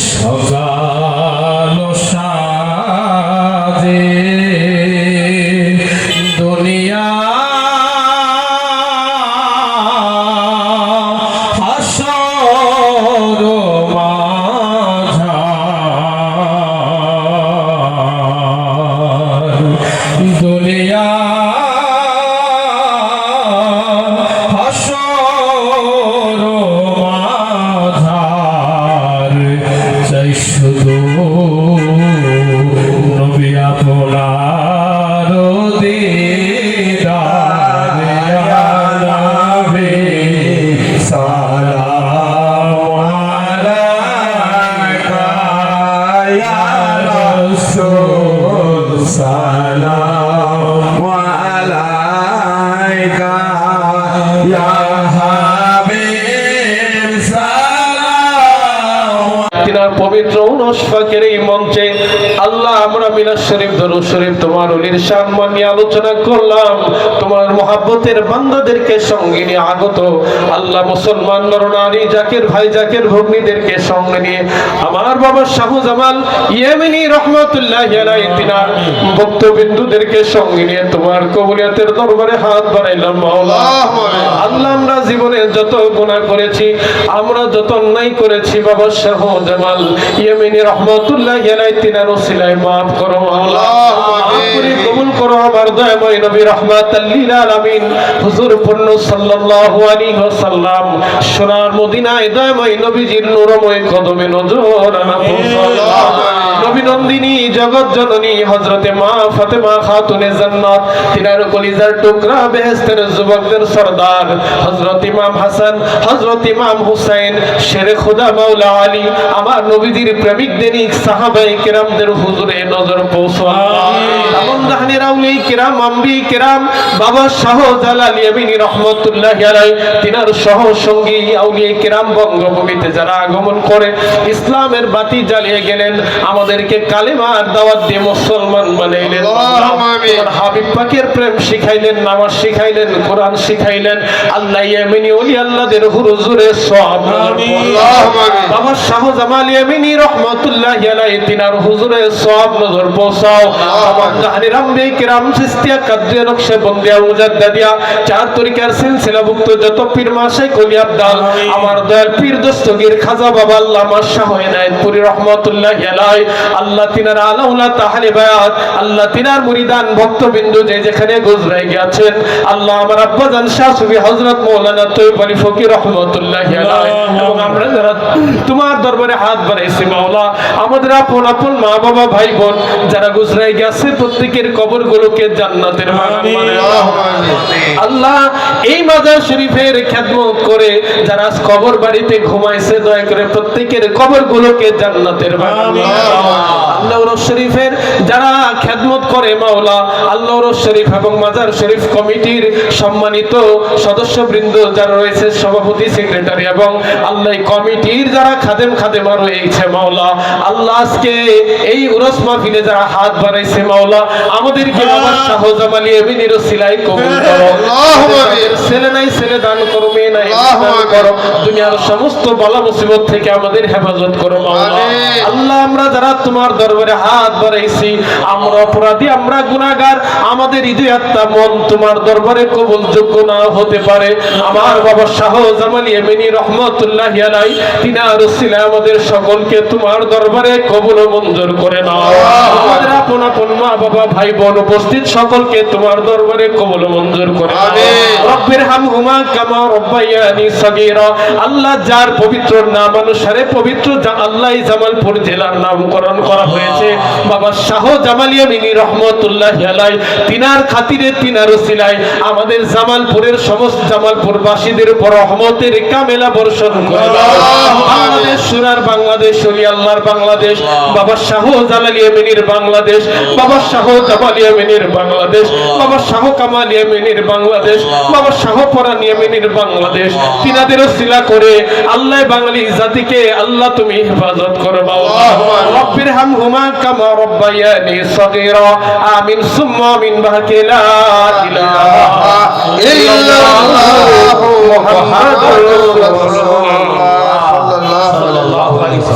সকাল সাজে দুনিয়া হাসর মাঝার দুনিয়া শুধু নবী আপনার দিদারে আলাবে সালাম আলাইকা ইয়া রাসূল সালাম আলাইকা ইয়া হাবিব সালাম। পবিত্র উনসফাকের এই মঞ্চে আল্লাহ আমরা মিলাদ শরীফ দরুদ শরীফ তোমার ওলির সম্মান নিয়ে আলোচনা করলাম। তোমার মহব্বতের বান্দাদেরকে সঙ্গে নিয়ে আগত আল্লাহ মুসলমান নরনারী জাকির ভাই জাকির ভগ্নীদেরকে সঙ্গে নিয়ে আমার বাবা শাহজামাল ইয়েমেনি রহমাতুল্লাহি আলাইহি তিনার ভক্তবিন্দুদেরকে সঙ্গে নিয়ে তোমার কবুলিয়াতের দরবারে হাত বাড়াইলাম। মাওলা আল্লাহ আমরা জীবনে যত গুনাহ করেছি, আমরা যত অন্যায় করেছি, বাবা শাহজামাল ইয়েমেনি রহমাতুল্লাহি আলাইহি তিনার ওসিলায় maaf করো আল্লাহ, আপনি কবুল করো আমার দয়াময় নবী রাহমাতাল লিল আলামিন হুজুর পূর্ণ সাল্লাল্লাহু আলাইহি ওয়াসাল্লাম সোনার মদিনায় দয়াময় নবীজির নূরময় কদমে নজর আনা নবী নন্দিনী জগৎ জননী হযরতে মা ফাতেমা খাতুনে জান্নাত তিনার কলিজার টুকরা বেহেশতের যুবকদের সরদার হযরত ইমাম হাসান হযরত ইমাম হুসাইন শেরে খোদা মাওলা আলী আমার নবীজির প্রেমিকদের সাহাবায়ে কেরামদের হুজুরে নজর পৌঁছান। তামাম জাহানের আউলিয়া কেরাম আম্বিয়া কেরাম বাবা শাহজালাল ইয়েমেনি রহমাতুল্লাহি আলাইহি তিনার সহ সঙ্গী আউলিয়া কেরাম বঙ্গভূমিতে যারা আগমন করে ইসলামের বাতি জ্বালিয়ে গেলেন, আমাদেরকে কালেমার দাওয়াত দিয়ে মুসলমান বানাইলেন। তোমার হাবিব পাকের প্রেম শিখাইলেন, নামাজ শিখাইলেন, কোরআন শিখাইলেন। আল্লাহ ইয়েমেনি ওলি আল্লাহদের হুজুরে সওয়াব বাবা শাহজামাল ইয়েমেনি রহমাতুল্লাহি আলাইহি তিনার হুজুরে সওয়াব নজর পৌঁছাও। তামাম জাহানের আম্বিয়া কিরাম চিশতিয়া কাদরিয়া নকশবন্দিয়া মুজাদ্দিদিয়া চার তরিকার সিলসিলাভুক্ত যত পীর মাশাইখ ওলি আব্দাল আমার দয়াল পীর দস্তগীর খাজা বাবা আল্লামা শাহ ইনায়েতপুরী রহমাতুল্লাহি আলাইহি আল্লাহ তিনার আলাউলা তাহলে বায়াত আল্লাহ তিনার মুরিদান ভক্তবিন্দু যে যেখানে গুজরাই গেছেন আল্লাহ আমার আব্বাজান শাহ সুফি হযরত মাওলানা তৈয়ব আলী ফকির রহমাতুল্লাহি আলাইহি এবং আমরা যারা তোমার দরবারে হাত বাড়াইছি মাওলা আমাদের আপন আপন মা বাবা ভাই বোন যারা গুজরাই গেছে প্রত্যেকের কবরগুলোকে জান্নাতের বাগান বানাও আল্লাহ। এই মাজার শরীফের খেদমত করে যারা কবর বাড়িতে ঘুমাইছে দয়া করে প্রত্যেকের কবরগুলোকে জান্নাতের বাগান বানাও। আল্লাহর শরীফের যারা খেদমত করে মাওলা আল্লাহর শরীফ এবং মাজার শরীফ কমিটির সম্মানিত সদস্যবৃন্দ যারা রয়েছে সভাপতি সেক্রেটারি এবং আল্লাহ কমিটির যারা খাদেমা রয়েছে মাওলা আল্লাহ আজকে এই উরস মাহফিলে যারা হাত বাড়াইছে মাওলা আমাদেরকে বাবা শাহজামাল ইয়েমেনির ওসিলায় কবুল করো। ছেলে নাই ছেলে দান করো, মেয়ে নাই দান করো, দুনিয়ার সমস্ত বালা মুসিবত থেকে আমাদের হেফাজত করো মাওলা। আল্লাহ আমরা যারা তোমার দরবারে হাত বাড়াইছি আমরা অপরাধী, আমরা গুনাহগার, আমাদের হৃদয় আত্মা মন তোমার দরবারে কবুলযোগ্য না হতে পারে। আমার বাবা শাহজামাল ইয়েমেনি রহমাতুল্লাহি আলাইহি তিনার ওসিলায় আমাদের সকলকে তোমার দরবারে কবুল ও মঞ্জুর করে নাও। আমাদের আপন আপন মা বাবা ভাই বোন উপস্থিত সকলকে তোমার দরবারে কবুল ও মঞ্জুর করে নাও। রব্বির হামহুমা কামা রব্বায়ানি সগীরা আল্লাহ যার পবিত্র নাম অনুসারে পবিত্র আল্লাহ জামালপুর জেলার নামকরণ করা হয়েছে বাবা শাহজামাল ইয়েমেনি রহমাতুল্লাহি আলাইহি তিনার খাতিরে তিনার ওসিলায় আমাদের জামালপুরের সমস্ত জামালপুরবাসীদের উপর রহমতের কামেলা বর্ষণ করে দাও। বাংলাদেশ সোনার বাংলাদেশ ওলি আল্লাহর বাংলাদেশ বাবা শাহজালাল ইয়েমেনির বাংলাদেশ বাবা শাহজামাল ইয়েমেনির বাংলাদেশ বাবা শাহ কামাল ইয়েমেনির বাংলাদেশ বাবা শাহ পরান ইয়েমেনির বাংলাদেশ তিনাদের ওসিলা করে আল্লাহ বাঙালি জাতিকে আল্লাহ তুমি হেফাজত করো মাওলা। রব্বির হামহুমা কামা রব্বায়ানি সগীরা আমিন সুম্মা আমিন বাকি লা ইলাহা ইল্লাল্লাহু মুহাম্মাদুর রাসূলুল্লাহ। সাল্লাল্লাহু আলাইহি ওয়াসাল্লাম।